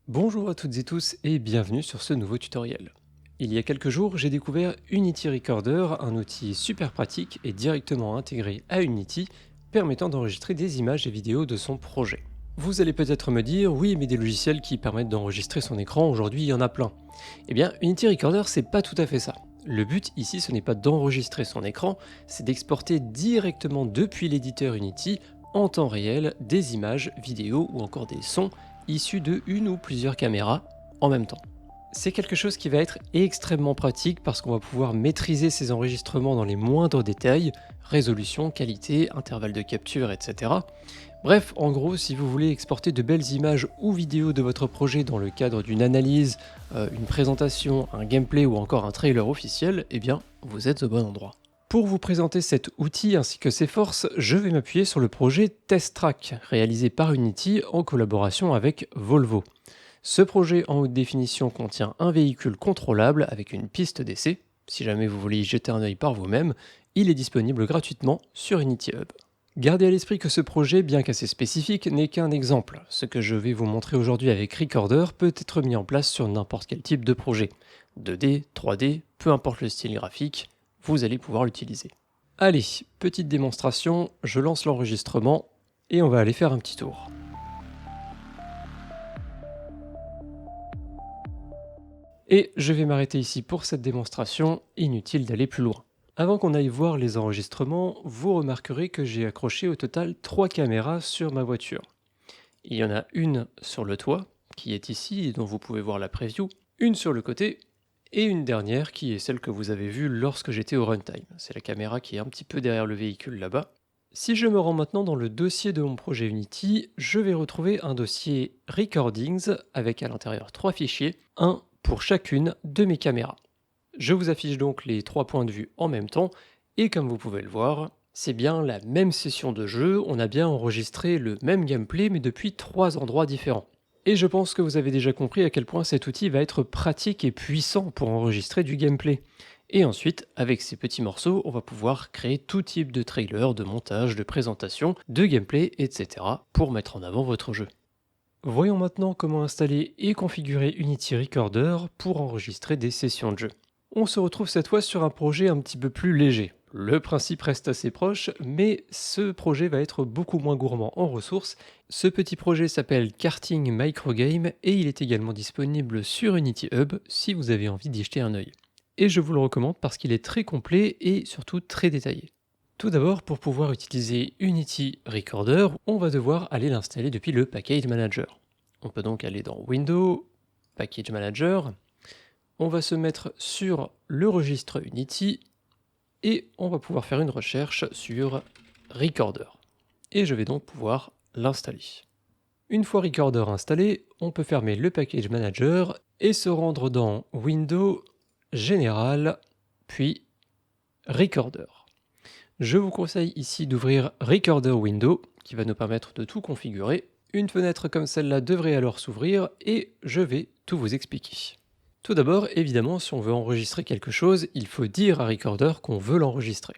Bonjour à toutes et tous et bienvenue sur ce nouveau tutoriel. Il y a quelques jours, j'ai découvert Unity Recorder, un outil super pratique et directement intégré à Unity, permettant d'enregistrer des images et vidéos de son projet. Vous allez peut-être me dire, oui, mais des logiciels qui permettent d'enregistrer son écran, aujourd'hui il y en a plein. Eh bien, Unity Recorder, c'est pas tout à fait ça. Le but ici, ce n'est pas d'enregistrer son écran, c'est d'exporter directement depuis l'éditeur Unity, en temps réel, des images, vidéos ou encore des sons issus de une ou plusieurs caméras en même temps. C'est quelque chose qui va être extrêmement pratique parce qu'on va pouvoir maîtriser ces enregistrements dans les moindres détails, résolution, qualité, intervalle de capture, etc. Bref, en gros, si vous voulez exporter de belles images ou vidéos de votre projet dans le cadre d'une analyse, une présentation, un gameplay ou encore un trailer officiel, eh bien, vous êtes au bon endroit. Pour vous présenter cet outil ainsi que ses forces, je vais m'appuyer sur le projet TestTrack, réalisé par Unity en collaboration avec Volvo. Ce projet en haute définition contient un véhicule contrôlable avec une piste d'essai. Si jamais vous voulez y jeter un œil par vous-même, il est disponible gratuitement sur Unity Hub. Gardez à l'esprit que ce projet, bien qu'assez spécifique, n'est qu'un exemple. Ce que je vais vous montrer aujourd'hui avec Recorder peut être mis en place sur n'importe quel type de projet. 2D, 3D, peu importe le style graphique, vous allez pouvoir l'utiliser. Allez, petite démonstration, je lance l'enregistrement et on va aller faire un petit tour. Et je vais m'arrêter ici pour cette démonstration, inutile d'aller plus loin. Avant qu'on aille voir les enregistrements, vous remarquerez que j'ai accroché au total 3 caméras sur ma voiture. Il y en a une sur le toit, qui est ici et dont vous pouvez voir la preview, une sur le côté, et une dernière qui est celle que vous avez vue lorsque j'étais au runtime. C'est la caméra qui est un petit peu derrière le véhicule là-bas. Si je me rends maintenant dans le dossier de mon projet Unity, je vais retrouver un dossier Recordings avec à l'intérieur 3 fichiers, un pour chacune de mes caméras. Je vous affiche donc les 3 points de vue en même temps, et comme vous pouvez le voir, c'est bien la même session de jeu, on a bien enregistré le même gameplay mais depuis 3 endroits différents. Et je pense que vous avez déjà compris à quel point cet outil va être pratique et puissant pour enregistrer du gameplay. Et ensuite, avec ces petits morceaux, on va pouvoir créer tout type de trailer, de montage, de présentation, de gameplay, etc. pour mettre en avant votre jeu. Voyons maintenant comment installer et configurer Unity Recorder pour enregistrer des sessions de jeu. On se retrouve cette fois sur un projet un petit peu plus léger. Le principe reste assez proche, mais ce projet va être beaucoup moins gourmand en ressources. Ce petit projet s'appelle Karting Microgame et il est également disponible sur Unity Hub si vous avez envie d'y jeter un œil. Et je vous le recommande parce qu'il est très complet et surtout très détaillé. Tout d'abord, pour pouvoir utiliser Unity Recorder, on va devoir aller l'installer depuis le Package Manager. On peut donc aller dans Windows, Package Manager, on va se mettre sur le registre Unity et on va pouvoir faire une recherche sur Recorder. Et je vais donc pouvoir l'installer. Une fois Recorder installé, on peut fermer le Package Manager et se rendre dans Windows, Général, puis Recorder. Je vous conseille ici d'ouvrir Recorder Window, qui va nous permettre de tout configurer. Une fenêtre comme celle-là devrait alors s'ouvrir et je vais tout vous expliquer. Tout d'abord, évidemment, si on veut enregistrer quelque chose, il faut dire à Recorder qu'on veut l'enregistrer.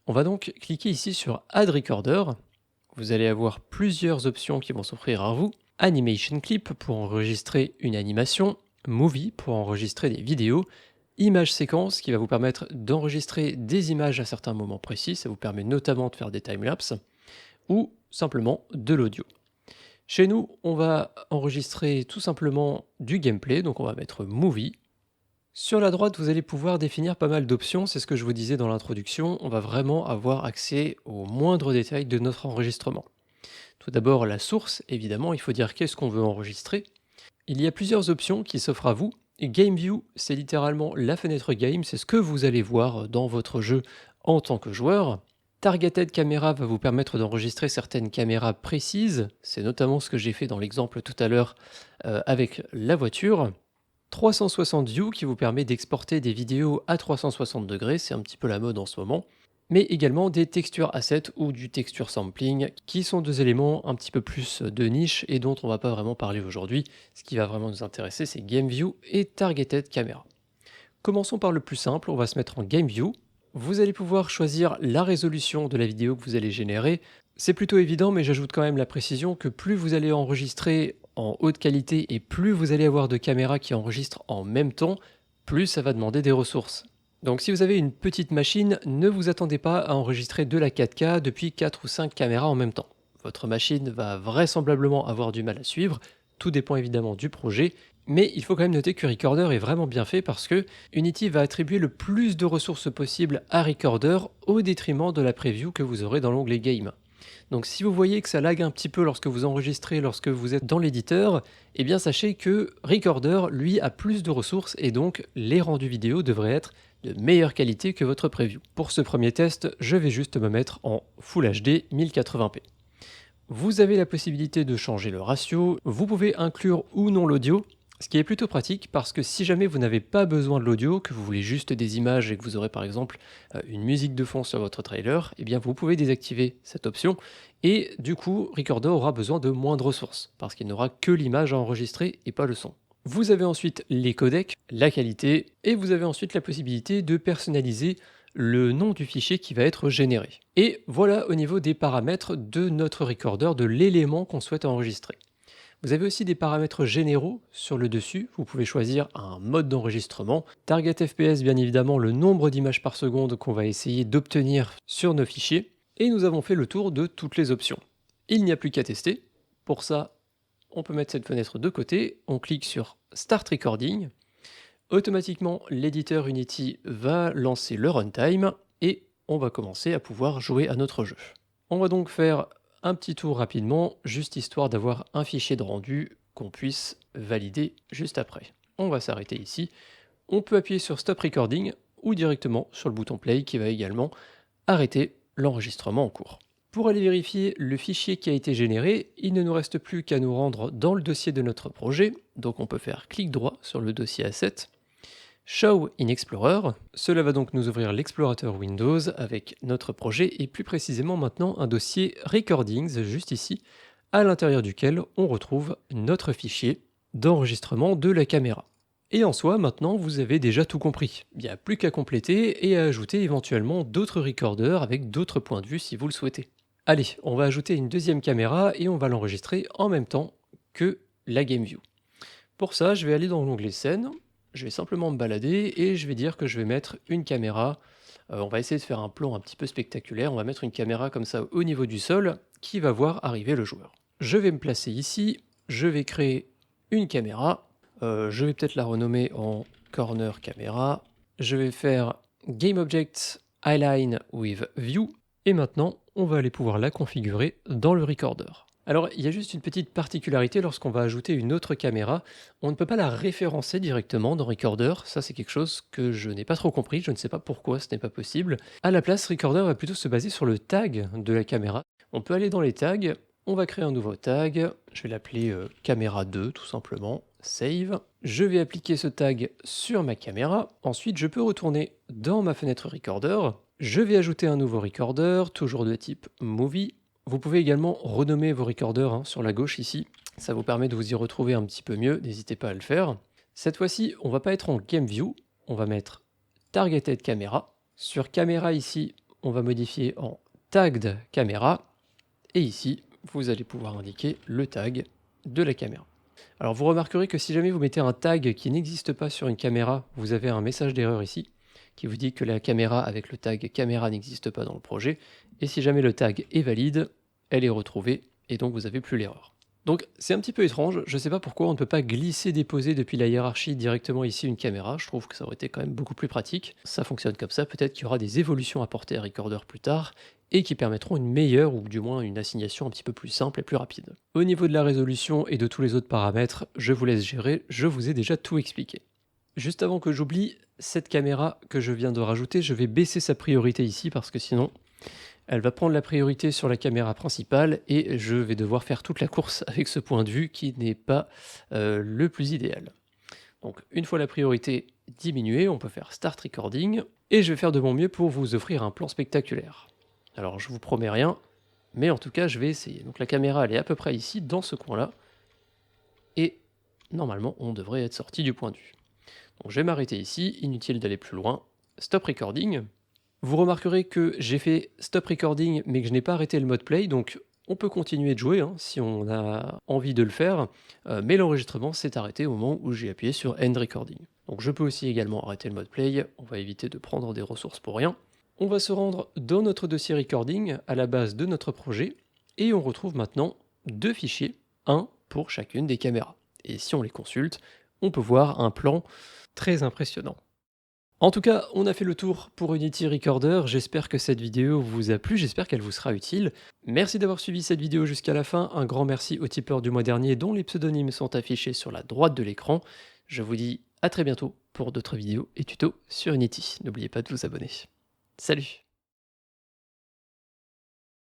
On va donc cliquer ici sur Add Recorder. Vous allez avoir plusieurs options qui vont s'offrir à vous. Animation Clip pour enregistrer une animation, Movie pour enregistrer des vidéos, Image séquence qui va vous permettre d'enregistrer des images à certains moments précis, ça vous permet notamment de faire des timelapses, ou simplement de l'audio. Chez nous, on va enregistrer tout simplement du gameplay, donc on va mettre Movie. Sur la droite, vous allez pouvoir définir pas mal d'options, c'est ce que je vous disais dans l'introduction, on va vraiment avoir accès aux moindres détails de notre enregistrement. Tout d'abord, la source, évidemment, il faut dire qu'est-ce qu'on veut enregistrer. Il y a plusieurs options qui s'offrent à vous. Game View, c'est littéralement la fenêtre game, c'est ce que vous allez voir dans votre jeu en tant que joueur. Targeted Camera va vous permettre d'enregistrer certaines caméras précises, c'est notamment ce que j'ai fait dans l'exemple tout à l'heure avec la voiture. 360 View qui vous permet d'exporter des vidéos à 360 degrés, c'est un petit peu la mode en ce moment. Mais également des textures assets ou du texture sampling, qui sont deux éléments un petit peu plus de niche et dont on va pas vraiment parler aujourd'hui. Ce qui va vraiment nous intéresser, c'est Game View et Targeted Camera. Commençons par le plus simple, on va se mettre en Game View. Vous allez pouvoir choisir la résolution de la vidéo que vous allez générer. C'est plutôt évident, mais j'ajoute quand même la précision que plus vous allez enregistrer en haute qualité et plus vous allez avoir de caméras qui enregistrent en même temps, plus ça va demander des ressources. Donc si vous avez une petite machine, ne vous attendez pas à enregistrer de la 4K depuis 4 ou 5 caméras en même temps. Votre machine va vraisemblablement avoir du mal à suivre, tout dépend évidemment du projet, mais il faut quand même noter que Recorder est vraiment bien fait parce que Unity va attribuer le plus de ressources possible à Recorder au détriment de la preview que vous aurez dans l'onglet Game. Donc si vous voyez que ça lag un petit peu lorsque vous enregistrez, lorsque vous êtes dans l'éditeur, eh bien sachez que Recorder, lui, a plus de ressources et donc les rendus vidéo devraient être de meilleure qualité que votre preview. Pour ce premier test, je vais juste me mettre en Full HD 1080p. Vous avez la possibilité de changer le ratio, vous pouvez inclure ou non l'audio, ce qui est plutôt pratique parce que si jamais vous n'avez pas besoin de l'audio, que vous voulez juste des images et que vous aurez par exemple une musique de fond sur votre trailer, eh bien vous pouvez désactiver cette option et du coup Recorder aura besoin de moins de ressources parce qu'il n'aura que l'image à enregistrer et pas le son. Vous avez ensuite les codecs, la qualité et vous avez ensuite la possibilité de personnaliser le nom du fichier qui va être généré. Et voilà au niveau des paramètres de notre recorder, de l'élément qu'on souhaite enregistrer. Vous avez aussi des paramètres généraux sur le dessus, vous pouvez choisir un mode d'enregistrement, target FPS bien évidemment le nombre d'images par seconde qu'on va essayer d'obtenir sur nos fichiers, et nous avons fait le tour de toutes les options. Il n'y a plus qu'à tester, pour ça on peut mettre cette fenêtre de côté, on clique sur Start Recording, automatiquement l'éditeur Unity va lancer le runtime et on va commencer à pouvoir jouer à notre jeu. On va donc faire un petit tour rapidement, juste histoire d'avoir un fichier de rendu qu'on puisse valider juste après. On va s'arrêter ici. On peut appuyer sur Stop Recording ou directement sur le bouton Play qui va également arrêter l'enregistrement en cours. Pour aller vérifier le fichier qui a été généré, il ne nous reste plus qu'à nous rendre dans le dossier de notre projet. Donc on peut faire clic droit sur le dossier Asset, Show in Explorer. Cela va donc nous ouvrir l'explorateur Windows avec notre projet et plus précisément maintenant un dossier Recordings juste ici, à l'intérieur duquel on retrouve notre fichier d'enregistrement de la caméra. Et en soi, maintenant, vous avez déjà tout compris. Il n'y a plus qu'à compléter et à ajouter éventuellement d'autres recorders avec d'autres points de vue si vous le souhaitez. Allez, on va ajouter une deuxième caméra et on va l'enregistrer en même temps que la GameView. Pour ça, je vais aller dans l'onglet Scène, je vais simplement me balader et je vais dire que je vais mettre une caméra. On va essayer de faire un plan un petit peu spectaculaire. On va mettre une caméra comme ça au niveau du sol qui va voir arriver le joueur. Je vais me placer ici, je vais créer une caméra. Je vais peut-être la renommer en Corner Camera. Je vais faire Game Object Align with View. Et maintenant, on va aller pouvoir la configurer dans le recorder. Alors, il y a juste une petite particularité lorsqu'on va ajouter une autre caméra. On ne peut pas la référencer directement dans Recorder. Ça, c'est quelque chose que je n'ai pas trop compris. Je ne sais pas pourquoi ce n'est pas possible. À la place, Recorder va plutôt se baser sur le tag de la caméra. On peut aller dans les tags. On va créer un nouveau tag. Je vais l'appeler caméra 2, tout simplement. Save. Je vais appliquer ce tag sur ma caméra. Ensuite, je peux retourner dans ma fenêtre Recorder. Je vais ajouter un nouveau Recorder, toujours de type Movie. Vous pouvez également renommer vos recorders sur la gauche ici. Ça vous permet de vous y retrouver un petit peu mieux, n'hésitez pas à le faire. Cette fois-ci, on va pas être en Game View, on va mettre Targeted Camera. Sur Caméra ici, on va modifier en Tagged Camera. Et ici, vous allez pouvoir indiquer le tag de la caméra. Alors vous remarquerez que si jamais vous mettez un tag qui n'existe pas sur une caméra, vous avez un message d'erreur ici qui vous dit que la caméra avec le tag caméra n'existe pas dans le projet. Et si jamais le tag est valide, elle est retrouvée et donc vous n'avez plus l'erreur. Donc c'est un petit peu étrange, je ne sais pas pourquoi on ne peut pas glisser-déposer depuis la hiérarchie directement ici une caméra, je trouve que ça aurait été quand même beaucoup plus pratique. Ça fonctionne comme ça, peut-être qu'il y aura des évolutions apportées à Recorder plus tard et qui permettront une meilleure ou du moins une assignation un petit peu plus simple et plus rapide. Au niveau de la résolution et de tous les autres paramètres, je vous laisse gérer, je vous ai déjà tout expliqué. Juste avant que j'oublie, cette caméra que je viens de rajouter, je vais baisser sa priorité ici parce que sinon elle va prendre la priorité sur la caméra principale et je vais devoir faire toute la course avec ce point de vue qui n'est pas le plus idéal. Donc une fois la priorité diminuée, on peut faire Start Recording et je vais faire de mon mieux pour vous offrir un plan spectaculaire. Alors je vous promets rien, mais en tout cas je vais essayer. Donc la caméra elle est à peu près ici, dans ce coin-là, et normalement on devrait être sorti du point de vue. Donc je vais m'arrêter ici, inutile d'aller plus loin. Stop Recording. Vous remarquerez que j'ai fait Stop Recording mais que je n'ai pas arrêté le mode Play, donc On peut continuer de jouer hein, si on a envie de le faire, mais l'enregistrement s'est arrêté au moment où j'ai appuyé sur End Recording. Donc je peux aussi également arrêter le mode play, on va éviter de prendre des ressources pour rien. On va se rendre dans notre dossier recording à la base de notre projet et on retrouve maintenant deux fichiers, un pour chacune des caméras. Et si on les consulte, on peut voir un plan très impressionnant. En tout cas, on a fait le tour pour Unity Recorder, j'espère que cette vidéo vous a plu, j'espère qu'elle vous sera utile. Merci d'avoir suivi cette vidéo jusqu'à la fin, un grand merci aux tipeurs du mois dernier dont les pseudonymes sont affichés sur la droite de l'écran. Je vous dis à très bientôt pour d'autres vidéos et tutos sur Unity. N'oubliez pas de vous abonner. Salut!